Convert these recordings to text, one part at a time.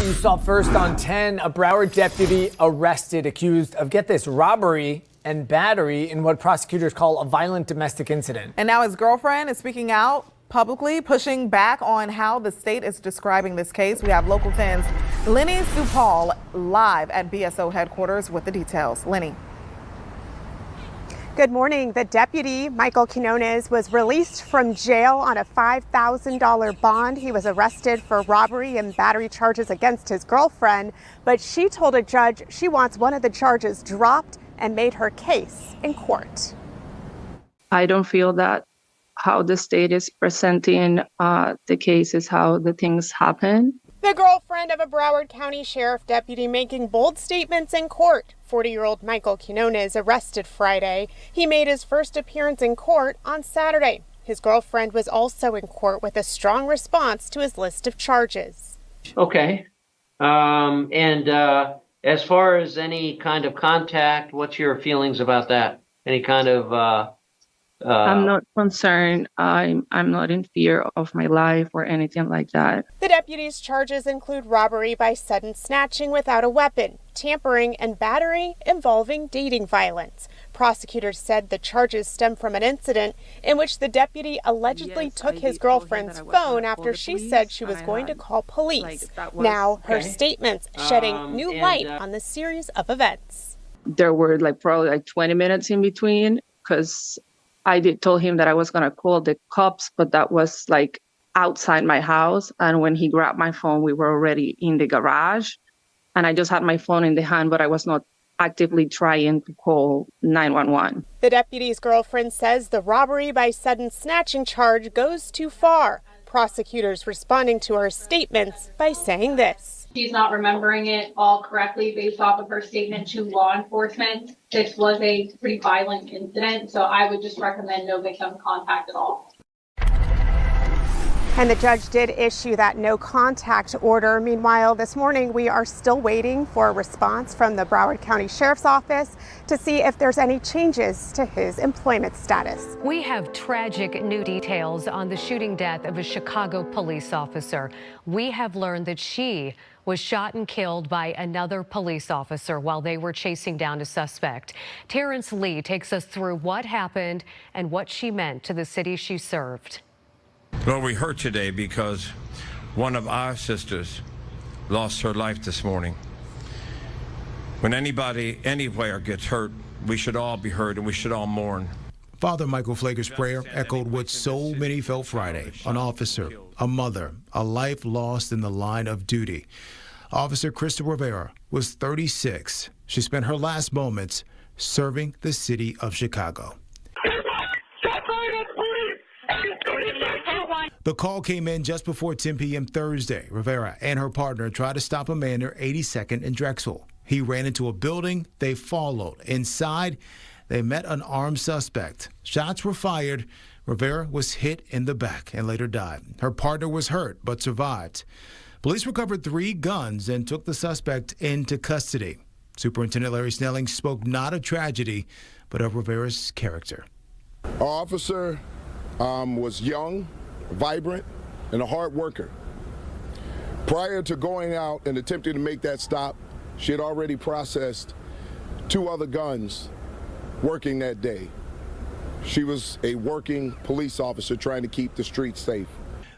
you saw first on 10, a Broward deputy arrested accused of, get this, robbery and battery in what prosecutors call a violent domestic incident. And now his girlfriend is speaking out publicly, pushing back on how the state is describing this case. We have Local 10's Lenny Supal live at BSO headquarters with the details. Lenny. Good morning. The deputy, Michael Quinones, was released from jail on a $5,000 bond. He was arrested for robbery and battery charges against his girlfriend, but she told a judge she wants one of the charges dropped and made her case in court. I don't feel that how the state is presenting the case is how the things happen. The girlfriend of a Broward County Sheriff deputy making bold statements in court. 40-year-old Michael Quinones arrested Friday. He made his first appearance in court on Saturday. His girlfriend was also in court with a strong response to his list of charges. Okay. As far as any kind of contact, what's your feelings about that? Any kind of I'm not concerned. I'm not in fear of my life or anything like that. The deputy's charges include robbery by sudden snatching without a weapon, tampering, and battery involving dating violence. Prosecutors said the charges stem from an incident in which the deputy allegedly took his girlfriend's phone after she said she was going to call police. Now, her statements shedding new light on the series of events. There were probably 20 minutes in between because I did told him that I was going to call the cops, but that was outside my house. And when he grabbed my phone, we were already in the garage. And I just had my phone in the hand, but I was not actively trying to call 911. The deputy's girlfriend says the robbery by sudden snatching charge goes too far. Prosecutors responding to her statements by saying this. She's not remembering it all correctly based off of her statement to law enforcement. This was a pretty violent incident, so I would just recommend no victim contact at all. And the judge did issue that no contact order. Meanwhile, this morning, we are still waiting for a response from the Broward County Sheriff's Office to see if there's any changes to his employment status. We have tragic new details on the shooting death of a Chicago police officer. We have learned that she was shot and killed by another police officer while they were chasing down a suspect. Terrence Lee takes us through what happened and what she meant to the city she served. Well, we hurt today because one of our sisters lost her life this morning. When anybody, anywhere gets hurt, we should all be hurt and we should all mourn. Father Michael Flager's prayer echoed what so many felt Friday. An officer, a mother, a life lost in the line of duty. Officer Krista Rivera was 36. She spent her last moments serving the city of Chicago. The call came in just before 10 p.m. Thursday. Rivera and her partner tried to stop a man near 82nd and Drexel. He ran into a building. They followed. Inside, they met an armed suspect. Shots were fired. Rivera was hit in the back and later died. Her partner was hurt but survived. Police recovered 3 guns and took the suspect into custody. Superintendent Larry Snelling spoke not of tragedy, but of Rivera's character. Our officer was young, vibrant, and a hard worker. Prior to going out and attempting to make that stop, she had already processed 2 other guns working that day. She was a working police officer trying to keep the streets safe.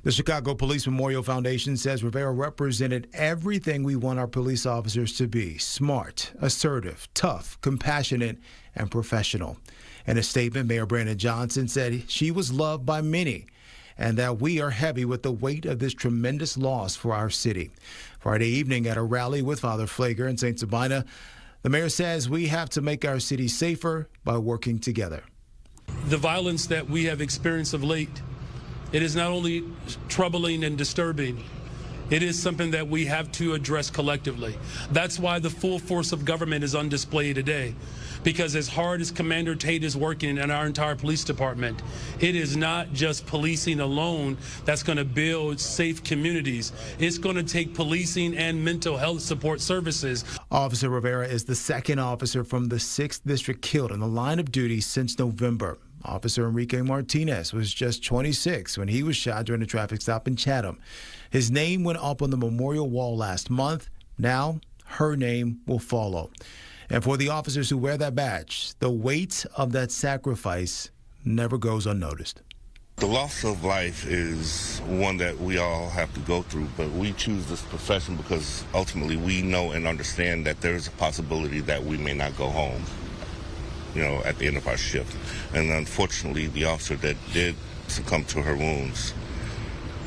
The Chicago Police Memorial Foundation says Rivera represented everything we want our police officers to be: smart, assertive, tough, compassionate, and professional. In a statement, Mayor Brandon Johnson said she was loved by many and that we are heavy with the weight of this tremendous loss for our city. Friday evening at a rally with Father Flager in St. Sabina, the mayor says we have to make our city safer by working together. The violence that we have experienced of late, it is not only troubling and disturbing, it is something that we have to address collectively. That's why the full force of government is on display today. Because as hard as Commander Tate is working in our entire police department, it is not just policing alone that's going to build safe communities. It's going to take policing and mental health support services. Officer Rivera is the second officer from the 6th District killed in the line of duty since November. Officer Enrique Martinez was just 26 when he was shot during a traffic stop in Chatham. His name went up on the memorial wall last month. Now, her name will follow. And for the officers who wear that badge, the weight of that sacrifice never goes unnoticed. The loss of life is one that we all have to go through, but we choose this profession because ultimately we know and understand that there is a possibility that we may not go home, at the end of our shift. And unfortunately, the officer that did succumb to her wounds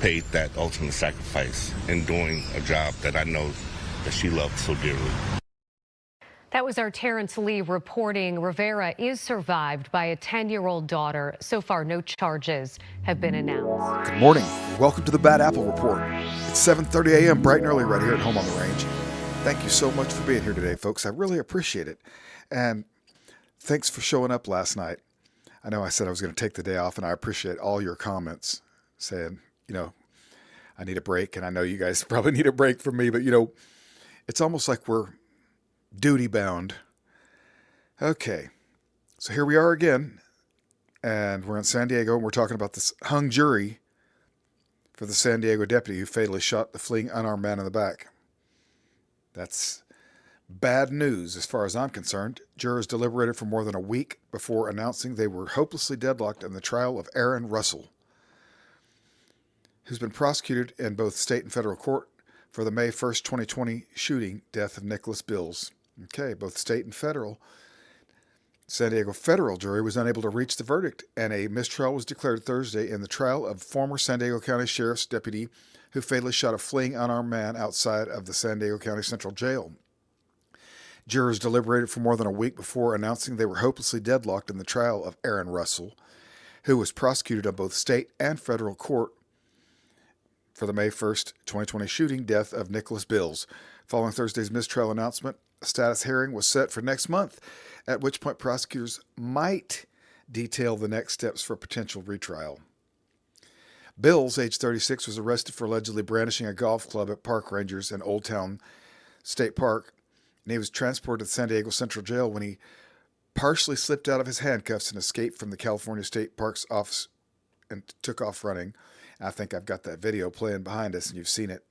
paid that ultimate sacrifice in doing a job that I know that she loved so dearly. That was our Terrence Lee reporting. Rivera is survived by a 10-year-old daughter. So far, no charges have been announced. Good morning. Welcome to the Bad Apple Report. It's 7:30 a.m. bright and early right here at home on the range. Thank you so much for being here today, folks. I really appreciate it. And thanks for showing up last night. I know I said I was going to take the day off, and I appreciate all your comments saying, I need a break, and I know you guys probably need a break from me, but, it's almost like we're duty bound. Okay, so here we are again, and we're in San Diego, and we're talking about this hung jury for the San Diego deputy who fatally shot the fleeing unarmed man in the back. That's bad news as far as I'm concerned. Jurors deliberated for more than a week before announcing they were hopelessly deadlocked in the trial of Aaron Russell, who's been prosecuted in both state and federal court for the May 1st, 2020 shooting death of Nicholas Bills. Okay, both state and federal. San Diego federal jury was unable to reach the verdict, and a mistrial was declared Thursday in the trial of former San Diego County Sheriff's deputy who fatally shot a fleeing unarmed man outside of the San Diego County Central Jail. Jurors deliberated for more than a week before announcing they were hopelessly deadlocked in the trial of Aaron Russell, who was prosecuted on both state and federal court for the May 1st, 2020 shooting death of Nicholas Bills. Following Thursday's mistrial announcement, a status hearing was set for next month, at which point prosecutors might detail the next steps for potential retrial. Bills, age 36, was arrested for allegedly brandishing a golf club at park rangers in Old Town State Park, and he was transported to San Diego Central Jail when he partially slipped out of his handcuffs and escaped from the California State Parks office and took off running. I think I've got that video playing behind us, and you've seen it.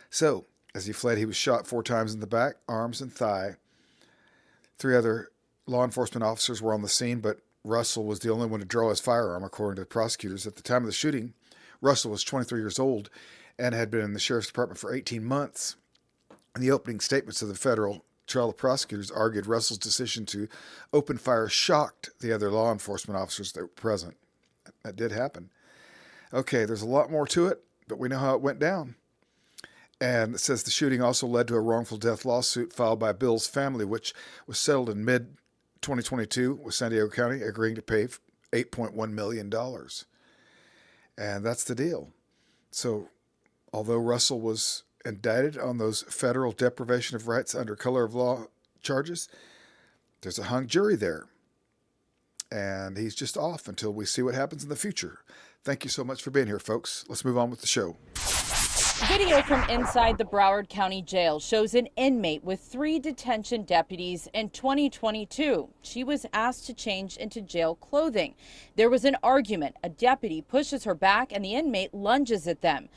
So, as he fled, he was shot 4 times in the back, arms, and thigh. 3 other law enforcement officers were on the scene, but Russell was the only one to draw his firearm, according to prosecutors. At the time of the shooting, Russell was 23 years old and had been in the sheriff's department for 18 months. In the opening statements of the federal trial, the prosecutors argued Russell's decision to open fire shocked the other law enforcement officers that were present. That did happen. Okay, there's a lot more to it, but we know how it went down. And it says the shooting also led to a wrongful death lawsuit filed by Bill's family, which was settled in mid-2022 with San Diego County agreeing to pay $8.1 million. And that's the deal. So, although Russell was indicted on those federal deprivation of rights under color of law charges, there's a hung jury there. And he's just off until we see what happens in the future. Thank you so much for being here, folks. Let's move on with the show. Video from inside the Broward County Jail shows an inmate with 3 detention deputies in 2022. She was asked to change into jail clothing. There was an argument. A deputy pushes her back and the inmate lunges at them.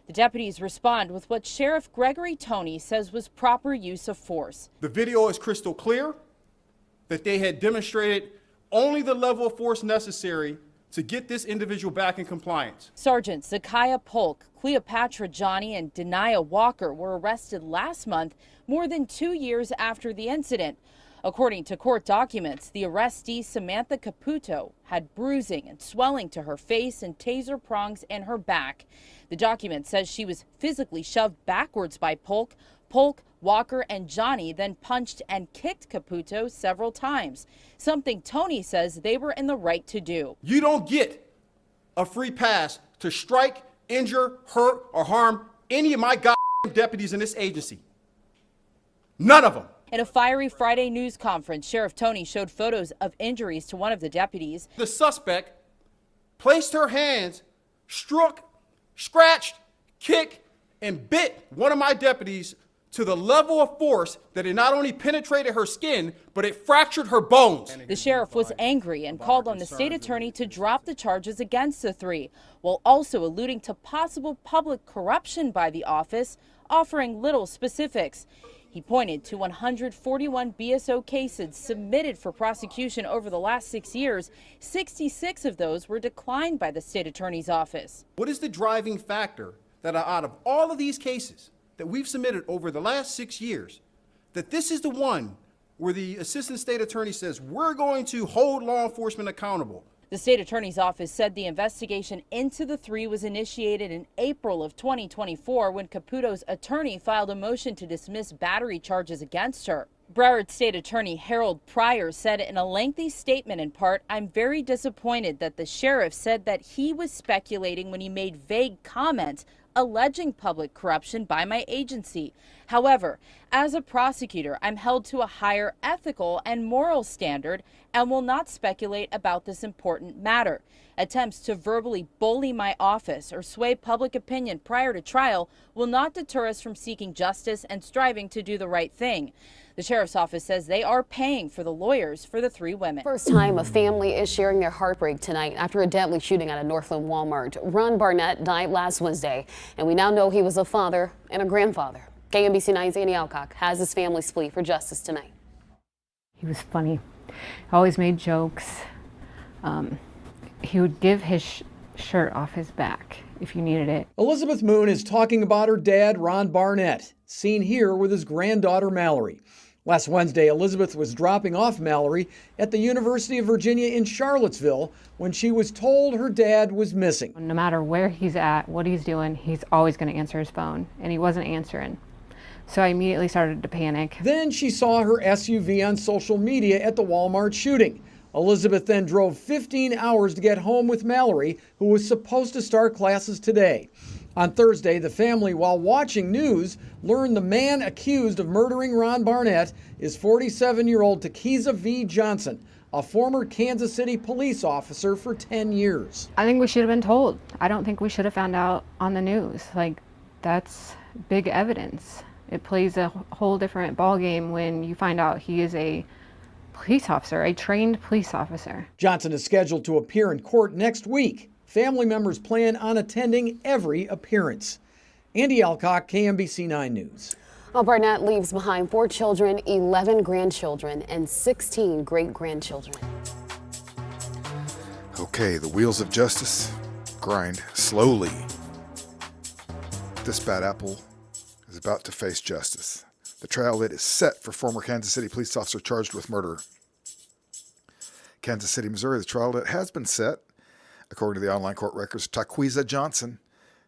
The deputies respond with what Sheriff Gregory Toney says was proper use of force. The video is crystal clear that they had demonstrated only the level of force necessary to get this individual back in compliance. Sergeant Zakiah Polk, Cleopatra Johnny, and Denia Walker were arrested last month, more than 2 years after the incident. According to court documents, the arrestee Samantha Caputo had bruising and swelling to her face and taser prongs in her back. The document says she was physically shoved backwards by Polk, Walker, and Johnny then punched and kicked Caputo several times, something Toney says they were in the right to do. You don't get a free pass to strike, injure, hurt, or harm any of my goddamn deputies in this agency. None of them. In a fiery Friday news conference, Sheriff Toney showed photos of injuries to one of the deputies. The suspect placed her hands, struck, scratched, kicked, and bit one of my deputies to the level of force that it not only penetrated her skin, but it fractured her bones. The sheriff was angry and called on the state attorney to drop the charges against the three, while also alluding to possible public corruption by the office, offering little specifics. He pointed to 141 BSO cases submitted for prosecution over the last 6 years. 66 of those were declined by the state attorney's office. What is the driving factor that out of all of these cases that we've submitted over the last 6 years, that this is the one where the assistant state attorney says we're going to hold law enforcement accountable? The state attorney's office said the investigation into the three was initiated in April of 2024 when Caputo's attorney filed a motion to dismiss battery charges against her. Broward State Attorney Harold Pryor said in a lengthy statement in part, "I'm very disappointed that the sheriff said that he was speculating when he made vague comments alleging public corruption by my agency. However, as a prosecutor, I'm held to a higher ethical and moral standard and will not speculate about this important matter. Attempts to verbally bully my office or sway public opinion prior to trial will not deter us from seeking justice and striving to do the right thing." The sheriff's office says they are paying for the lawyers for the three women. First time a family is sharing their heartbreak tonight after a deadly shooting at a Northland Walmart. Ron Barnett died last Wednesday, and we now know he was a father and a grandfather. KMBC 9's Andy Alcock has his family's plea for justice tonight. He was funny. Always made jokes. He would give his shirt off his back if you needed it. Elizabeth Moon is talking about her dad, Ron Barnett, seen here with his granddaughter, Mallory. Last Wednesday, Elizabeth was dropping off Mallory at the University of Virginia in Charlottesville when she was told her dad was missing. No matter where he's at, what he's doing, he's always going to answer his phone, and he wasn't answering. So I immediately started to panic. Then she saw her SUV on social media at the Walmart shooting. Elizabeth then drove 15 hours to get home with Mallory, who was supposed to start classes today. On Thursday, the family, while watching news, learned the man accused of murdering Ron Barnett is 47-year-old Taquiza V. Johnson, a former Kansas City police officer for 10 years. I think we should have been told. I don't think we should have found out on the news. Like, that's big evidence. It plays a whole different ballgame when you find out he is a police officer, a trained police officer. Johnson is scheduled to appear in court next week. Family members plan on attending every appearance. Andy Alcock, KMBC 9 News. Well, Barnett leaves behind 4 children, 11 grandchildren, and 16 great-grandchildren. Okay, the wheels of justice grind slowly. This bad apple is about to face justice. The trial date is set for former Kansas City police officer charged with murder. Kansas City, Missouri, the trial date has been set. According to the online court records, Taquiza Johnson,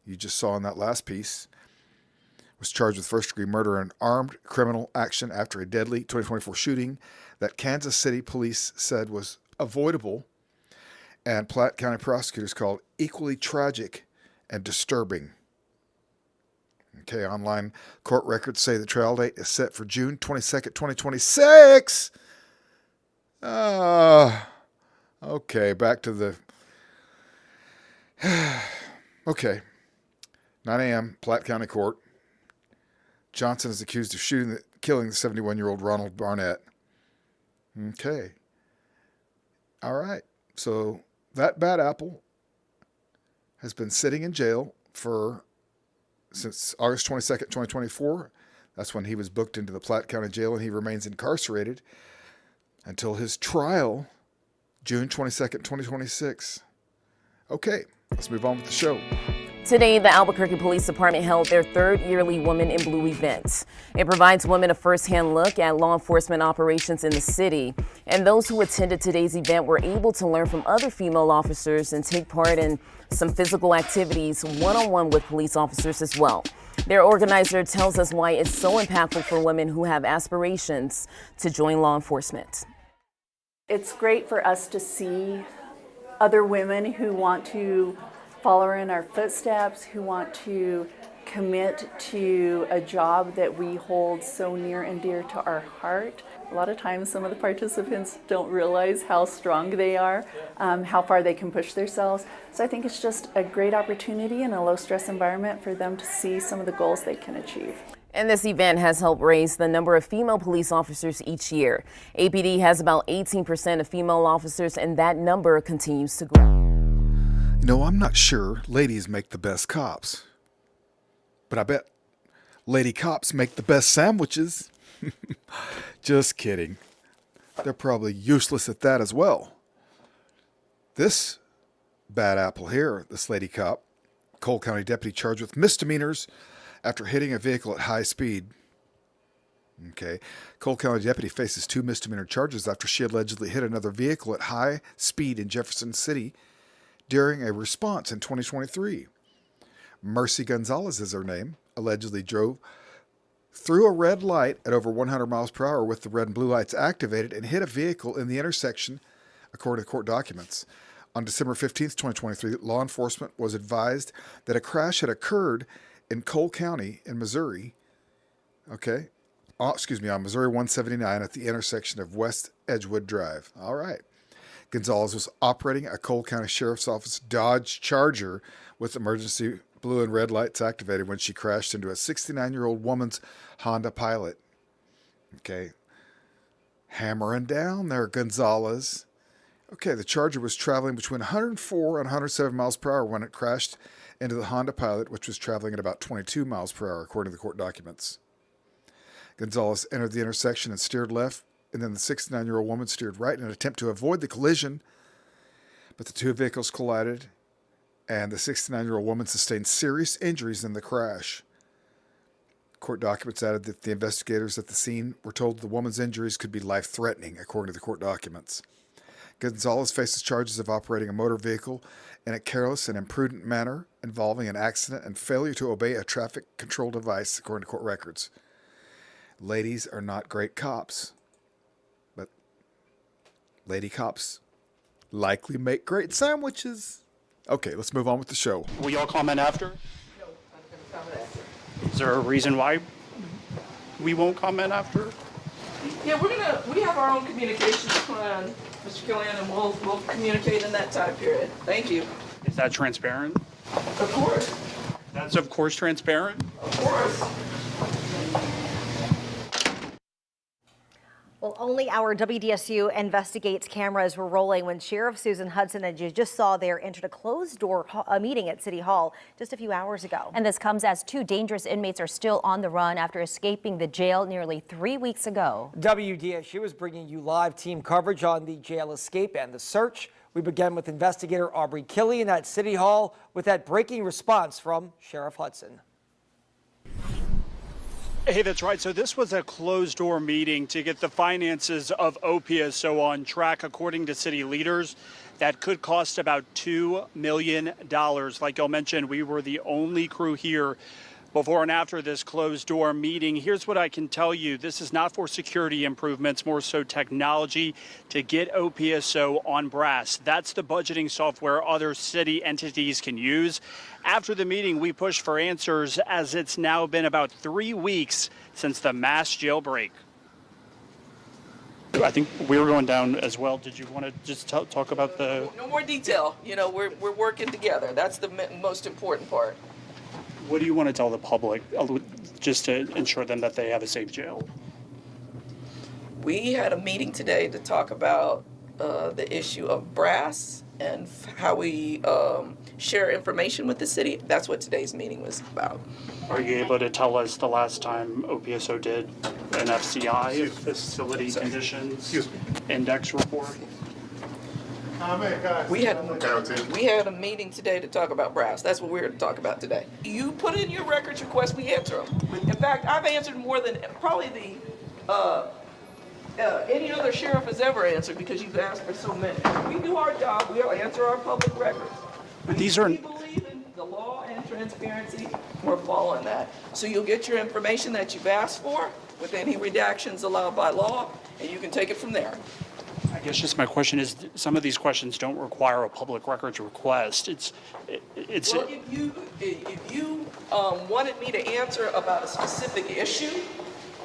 you just saw in that last piece, was charged with first-degree murder and armed criminal action after a deadly 2024 shooting that Kansas City police said was avoidable and Platte County prosecutors called equally tragic and disturbing. Okay, online court records say the trial date is set for June 22nd, 2026. Okay, back to the... Okay, 9 a.m., Platte County Court. Johnson is accused of killing the 71-year-old Ronald Barnett. Okay. All right. So that bad apple has been sitting in jail since August 22nd, 2024. That's when he was booked into the Platte County Jail, and he remains incarcerated until his trial, June 22nd, 2026. Okay, let's move on with the show. Today, the Albuquerque Police Department held their 3rd yearly Women in Blue event. It provides women a first-hand look at law enforcement operations in the city. And those who attended today's event were able to learn from other female officers and take part in some physical activities one-on-one with police officers as well. Their organizer tells us why it's so impactful for women who have aspirations to join law enforcement. It's great for us to see other women who want to follow in our footsteps, who want to commit to a job that we hold so near and dear to our heart. A lot of times some of the participants don't realize how strong they are, how far they can push themselves. So I think it's just a great opportunity in a low-stress environment for them to see some of the goals they can achieve. And this event has helped raise the number of female police officers each year. APD has about 18% of female officers, and that number continues to grow. You know, I'm not sure ladies make the best cops, but I bet lady cops make the best sandwiches. Just kidding. They're probably useless at that as well. This bad apple here, this lady cop, Cole County deputy charged with misdemeanors after hitting a vehicle at high speed. Okay. Cole County deputy faces 2 misdemeanor charges after she allegedly hit another vehicle at high speed in Jefferson City during a response in 2023. Mercy Gonzalez is her name, allegedly drove through a red light at over 100 miles per hour with the red and blue lights activated and hit a vehicle in the intersection, according to court documents. On December 15th, 2023, law enforcement was advised that a crash had occurred in Cole County in Missouri, on Missouri 179 at the intersection of West Edgewood Drive. All right. Gonzalez was operating a Cole County Sheriff's Office Dodge Charger with emergency blue and red lights activated when she crashed into a 69-year-old woman's Honda Pilot. Okay. Hammering down there, Gonzalez. Okay, the Charger was traveling between 104 and 107 miles per hour when it crashed into the Honda Pilot, which was traveling at about 22 miles per hour, according to the court documents. Gonzalez entered the intersection and steered left, and then the 69-year-old woman steered right in an attempt to avoid the collision, but the 2 vehicles collided, and the 69-year-old woman sustained serious injuries in the crash. Court documents added that the investigators at the scene were told the woman's injuries could be life-threatening, according to the court documents. Gonzalez faces charges of operating a motor vehicle in a careless and imprudent manner involving an accident and failure to obey a traffic control device, according to court records. Ladies are not great cops, but lady cops likely make great sandwiches. Okay, let's move on with the show. Will y'all comment after? No, I'm going to comment after. Is there a reason why we won't comment after? Yeah, we have our own communications plan, Mr. Killian, and we'll communicate in that time period. Thank you. Is that transparent? Of course. That's of course transparent? Of course. Well, only our WDSU Investigates cameras were rolling when Sheriff Susan Hudson, as you just saw there, entered a closed-door meeting at City Hall just a few hours ago. And this comes as 2 dangerous inmates are still on the run after escaping the jail nearly 3 weeks ago. WDSU is bringing you live team coverage on the jail escape and the search. We began with investigator Aubrey Killian at City Hall with that breaking response from Sheriff Hudson. Hey, that's right. So this was a closed-door meeting to get the finances of OPSO on track. According to city leaders, that could cost about $2 million. Like y'all mentioned, we were the only crew here before and after this closed-door meeting. Here's what I can tell you. This is not for security improvements, more so technology to get OPSO on brass. That's the budgeting software other city entities can use. After the meeting, we pushed for answers as it's now been about 3 weeks since the mass jailbreak. I think we were going down as well. Did you want to just talk about the... No more detail. You know, we're working together. That's the most important part. What do you want to tell the public just to ensure them that they have a safe jail? We had a meeting today to talk about the issue of brass and how we share information with the city. That's what today's meeting was about. Are you able to tell us the last time OPSO did an FCI, facility conditions index report? We had a meeting today to talk about brass. That's what we're here to talk about today. You put in your records requests, we answer them. In fact, I've answered more than probably any other sheriff has ever answered because you've asked for so many. We do our job. We'll answer our public records. But these are... We believe in the law and transparency. We're following that. So you'll get your information that you've asked for with any redactions allowed by law, and you can take it from there. guess just my question is, some of these questions don't require a public records request. It's well, if you wanted me to answer about a specific issue,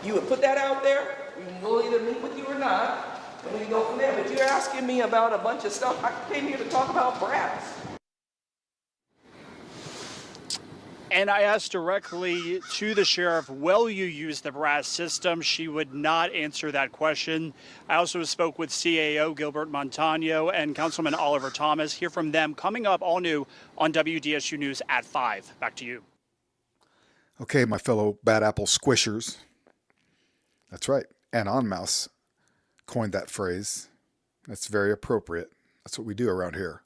you would put that out there. We'll either meet with you or not, and we can go from there. But you're asking me about a bunch of stuff. I came here to talk about brass. And I asked directly to the sheriff, will you use the brass system? She would not answer that question. I also spoke with CAO Gilbert Montano and Councilman Oliver Thomas. Hear from them coming up all new on WDSU News at 5. Back to you. Okay, my fellow Bad Apple squishers. That's right. Anon Mouse coined that phrase. That's very appropriate. That's what we do around here.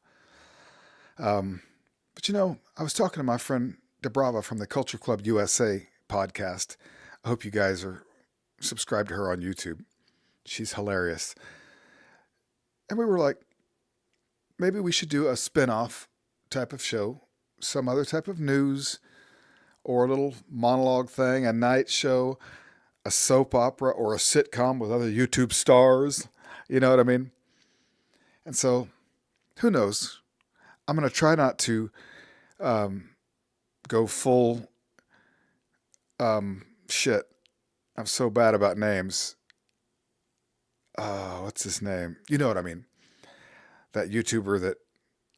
But you know, I was talking to my friend DeBrava from the Culture Club USA podcast. I hope you guys are subscribed to her on YouTube. She's hilarious. And we were like, maybe we should do a spin-off type of show, some other type of news, or a little monologue thing, a night show, a soap opera, or a sitcom with other YouTube stars. You know what I mean? And so, who knows? I'm going to try not to go full shit. I'm so bad about names. What's his name? You know what I mean. That YouTuber that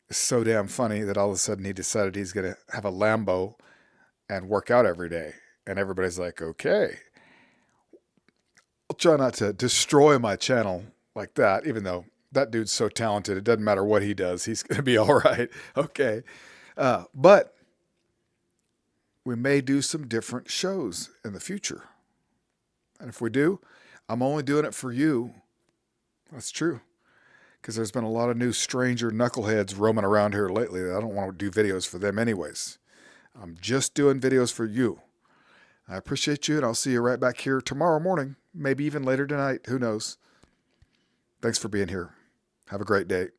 is so damn funny that all of a sudden he decided he's going to have a Lambo and work out every day. And everybody's like, okay. I'll try not to destroy my channel like that, even though that dude's so talented. It doesn't matter what he does. He's going to be all right. Okay. But we may do some different shows in the future. And if we do, I'm only doing it for you. That's true. Because there's been a lot of new stranger knuckleheads roaming around here lately. I don't want to do videos for them anyways. I'm just doing videos for you. I appreciate you, and I'll see you right back here tomorrow morning, maybe even later tonight. Who knows? Thanks for being here. Have a great day.